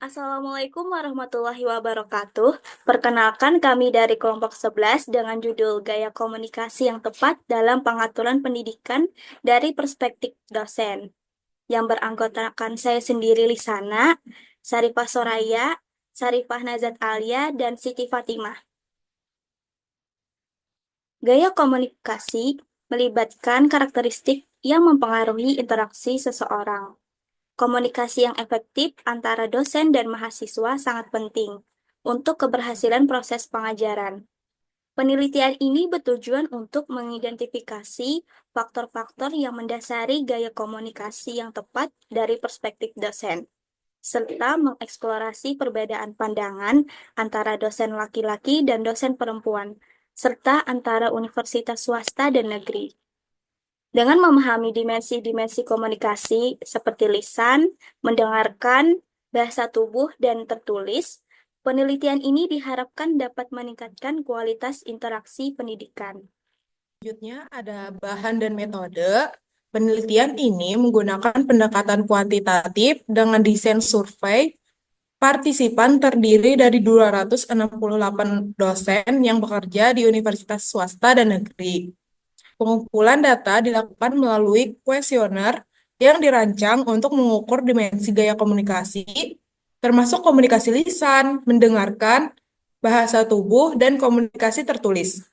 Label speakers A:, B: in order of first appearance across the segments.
A: Assalamualaikum warahmatullahi wabarakatuh. Perkenalkan kami dari kelompok 11 dengan judul Gaya Komunikasi yang Tepat dalam Pengaturan Pendidikan dari Perspektif Dosen. Yang beranggotakan saya sendiri Lisana, Sarifah Soraya, Sarifah Nazat Alia, dan Siti Fatimah. Gaya komunikasi melibatkan karakteristik yang mempengaruhi interaksi seseorang. Komunikasi yang efektif antara dosen dan mahasiswa sangat penting untuk keberhasilan proses pengajaran. Penelitian ini bertujuan untuk mengidentifikasi faktor-faktor yang mendasari gaya komunikasi yang tepat dari perspektif dosen, serta mengeksplorasi perbedaan pandangan antara dosen laki-laki dan dosen perempuan, serta antara universitas swasta dan negeri. Dengan memahami dimensi-dimensi komunikasi seperti lisan, mendengarkan, bahasa tubuh, dan tertulis, penelitian ini diharapkan dapat meningkatkan kualitas interaksi pendidikan.
B: Selanjutnya ada bahan dan metode. Penelitian ini menggunakan pendekatan kuantitatif dengan desain survei. Partisipan terdiri dari 268 dosen yang bekerja di universitas swasta dan negeri. Pengumpulan data dilakukan melalui kuesioner yang dirancang untuk mengukur dimensi gaya komunikasi, termasuk komunikasi lisan, mendengarkan, bahasa tubuh, dan komunikasi tertulis.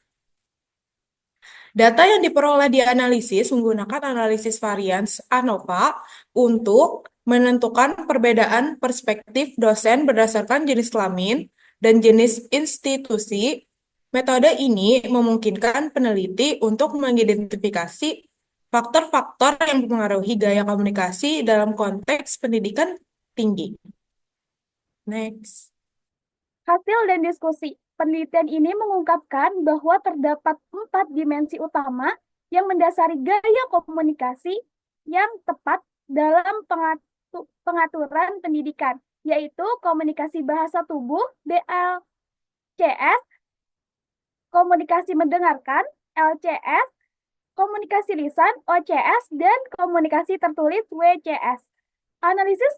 B: Data yang diperoleh dianalisis menggunakan analisis varians ANOVA untuk menentukan perbedaan perspektif dosen berdasarkan jenis kelamin dan jenis institusi. Metode ini memungkinkan peneliti untuk mengidentifikasi faktor-faktor yang mempengaruhi gaya komunikasi dalam konteks pendidikan tinggi. Next.
C: Hasil dan diskusi penelitian ini mengungkapkan bahwa terdapat 4 dimensi utama yang mendasari gaya komunikasi yang tepat dalam pengaturan pendidikan, yaitu komunikasi bahasa tubuh (BLCS), komunikasi mendengarkan (LCS), komunikasi lisan (OCS), dan komunikasi tertulis (WCS). Analisis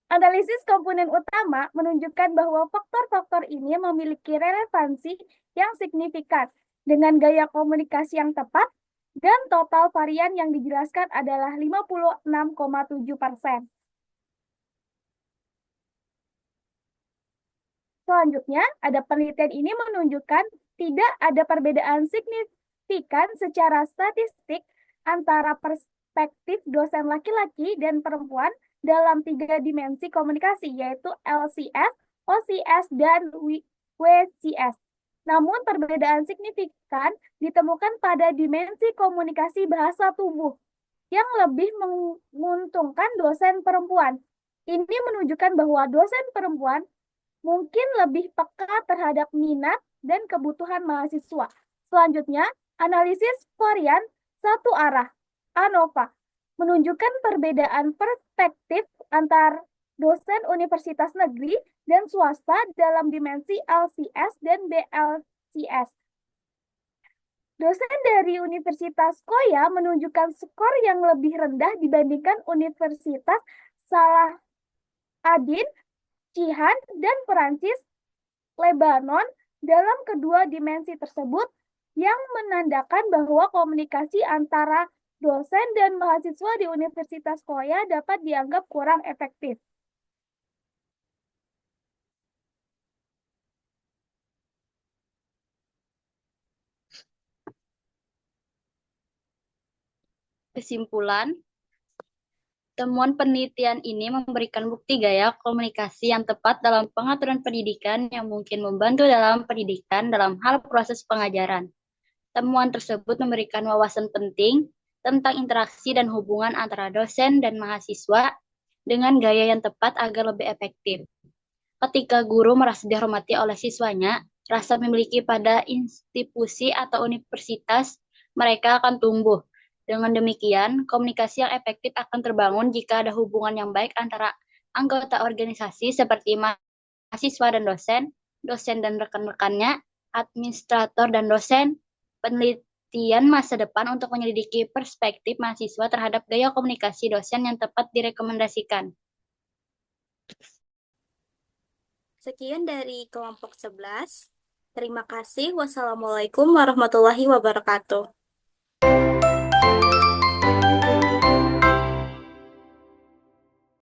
C: Analisis komponen utama menunjukkan bahwa faktor-faktor ini memiliki relevansi yang signifikan dengan gaya komunikasi yang tepat, dan total varian yang dijelaskan adalah 56,7%. Selanjutnya, ada penelitian ini menunjukkan tidak ada perbedaan signifikan secara statistik antara perspektif dosen laki-laki dan perempuan dalam 3 dimensi komunikasi, yaitu LCS, OCS, dan WCS. Namun, perbedaan signifikan ditemukan pada dimensi komunikasi bahasa tubuh yang lebih menguntungkan dosen perempuan. Ini menunjukkan bahwa dosen perempuan mungkin lebih peka terhadap minat dan kebutuhan mahasiswa. Selanjutnya, analisis varian satu arah ANOVA menunjukkan perbedaan perspektif antar dosen universitas negeri dan swasta dalam dimensi LCS dan BLCS. Dosen dari Universitas Koya menunjukkan skor yang lebih rendah dibandingkan Universitas Salah Adin, Cihan, dan Perancis Lebanon dalam kedua dimensi tersebut, yang menandakan bahwa komunikasi antara dosen dan mahasiswa di Universitas Koya dapat dianggap kurang efektif.
D: Kesimpulan, temuan penelitian ini memberikan bukti gaya komunikasi yang tepat dalam pengaturan pendidikan yang mungkin membantu dalam pendidikan dalam hal proses pengajaran. Temuan tersebut memberikan wawasan penting tentang interaksi dan hubungan antara dosen dan mahasiswa dengan gaya yang tepat agar lebih efektif. Ketika guru merasa dihormati oleh siswanya, rasa memiliki pada institusi atau universitas, mereka akan tumbuh. Dengan demikian, komunikasi yang efektif akan terbangun jika ada hubungan yang baik antara anggota organisasi seperti mahasiswa dan dosen dan rekan-rekannya, administrator dan dosen, penelitian masa depan untuk menyelidiki perspektif mahasiswa terhadap gaya komunikasi dosen yang tepat direkomendasikan.
A: Sekian dari kelompok 11. Terima kasih. Wassalamualaikum warahmatullahi wabarakatuh.